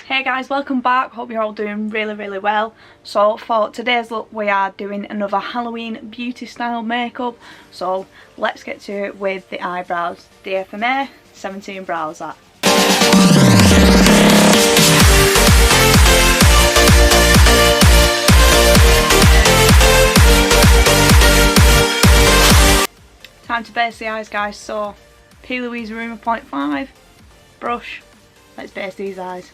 Hey guys, welcome back. Hope you're all doing really well. So for today's look we are doing another Halloween beauty style makeup. So let's get to it with the eyebrows. The FMA 17 brows that. Time to base the eyes guys, so P. Louise Rumor 0.5, brush, let's base these eyes.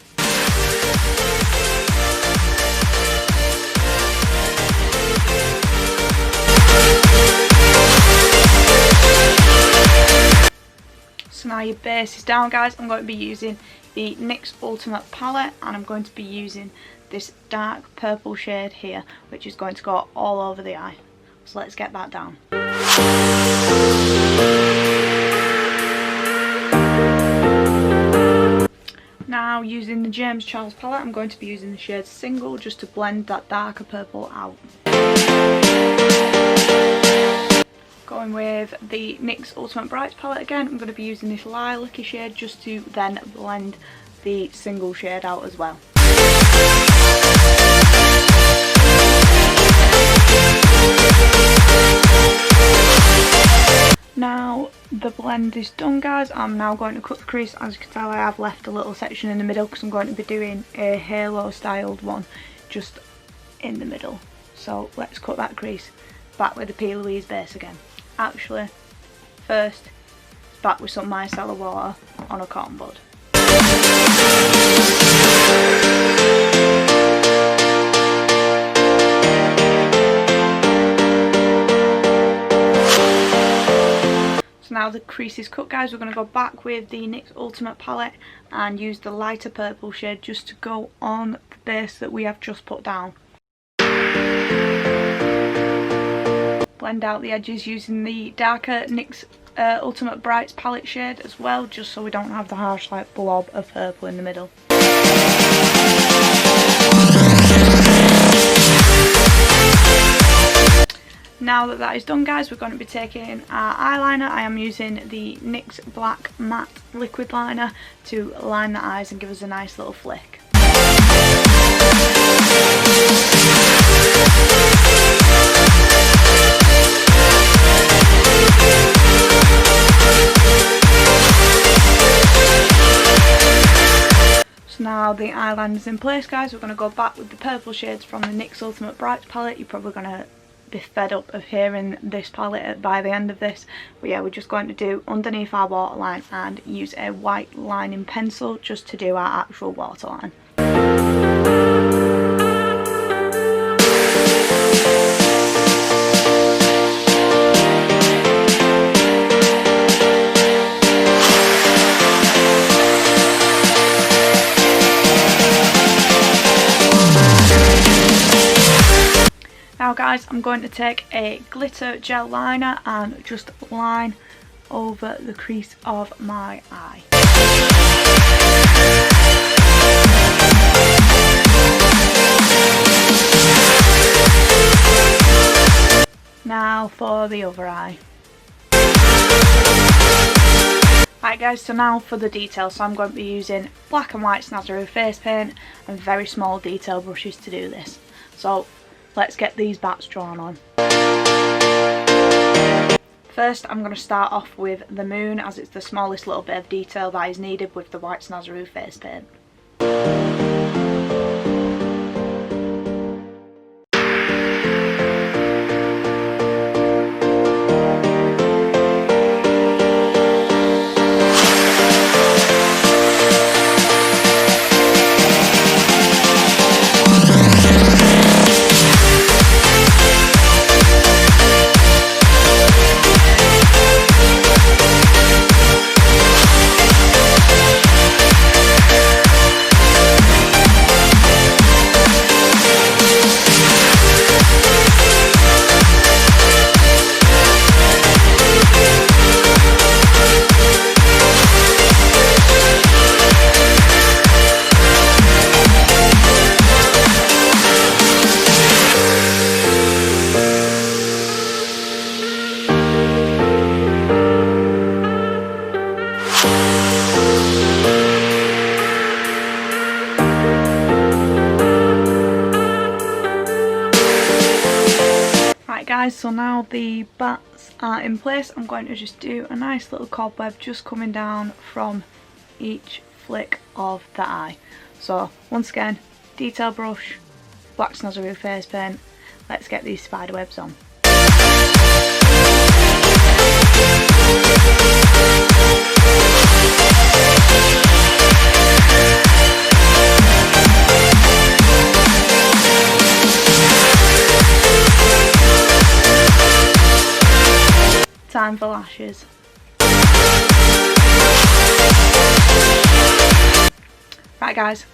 So now your base is down guys, I'm going to be using the NYX Ultimate palette and I'm going to be using this dark purple shade here, which is going to go all over the eye. So let's get that down. Now using the James Charles palette, I'm going to be using the shade Single just to blend that darker purple out. Going with the NYX Ultimate Brights palette again, I'm going to be using this lilac-y shade just to then blend the Single shade out as well. Now the blend is done guys, I'm now going to cut the crease. As you can tell I have left a little section in the middle because I'm going to be doing a halo styled one just in the middle. So let's cut that crease. Back with the P. Louise base again. Actually, first back with some micellar water on a cotton bud. So now the crease is cut guys, we're going to go back with the NYX Ultimate palette and use the lighter purple shade just to go on the base that we have just put down. Blend out the edges using the darker NYX Ultimate Brights palette shade as well, just so we don't have the harsh like blob of purple in the middle. Now that that is done guys, we're going to be taking our eyeliner. I am using the NYX Black Matte Liquid Liner to line the eyes and give us a nice little flick. So now the eyeliner's in place guys, we're going to go back with the purple shades from the NYX Ultimate Brights palette. You're probably going to be fed up of hearing this palette by the end of this, but yeah, we're just going to do underneath our waterline and use a white lining pencil just to do our actual waterline. Now guys, I'm going to take a glitter gel liner and just line over the crease of my eye. Now for the other eye. Right guys, so now for the detail. So I'm going to be using black and white Snazaroo face paint and very small detail brushes to do this. So let's get these bats drawn on. First I'm going to start off with the moon, as it's the smallest little bit of detail that is needed with the white Snazaroo face paint. guys, so now the bats are in place, I'm going to just do a nice little cobweb just coming down from each flick of the eye. So once again, detail brush, black Snazaroo face paint, let's get these spider webs on. Time for lashes. Right guys,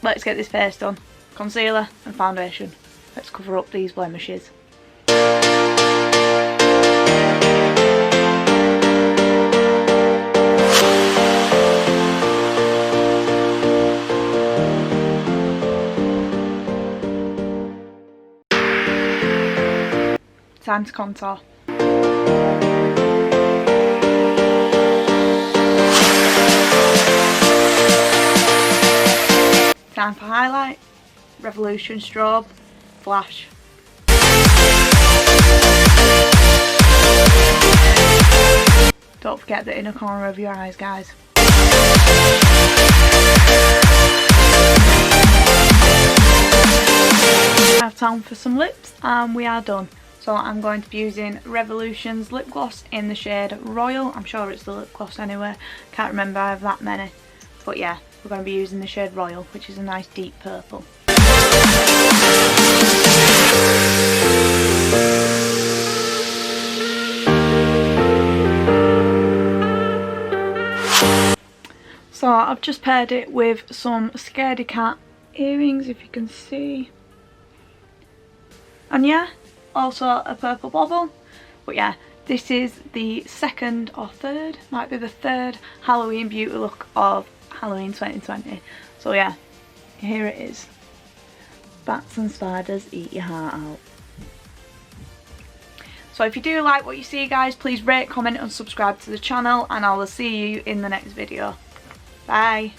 let's get this face done. Concealer and foundation. Let's cover up these blemishes. Time to contour. Time for highlight, Revolution strobe, flash. Don't forget the inner corner of your eyes, guys. I have time for some lips and we are done. So I'm going to be using Revolution's lip gloss in the shade Royal. I'm sure it's the lip gloss anyway, can't remember, I have that many. But yeah, we're going to be using the shade Royal, which is a nice deep purple. So I've just paired it with some Scaredy Cat earrings, if you can see. And yeah, also a purple bauble. But yeah, this is the second or third, might be the third Halloween beauty look of Halloween 2020. So yeah, here it is. Bats and spiders eat your heart out. So if you do like what you see guys, please rate, comment and subscribe to the channel, and I will see you in the next video. Bye.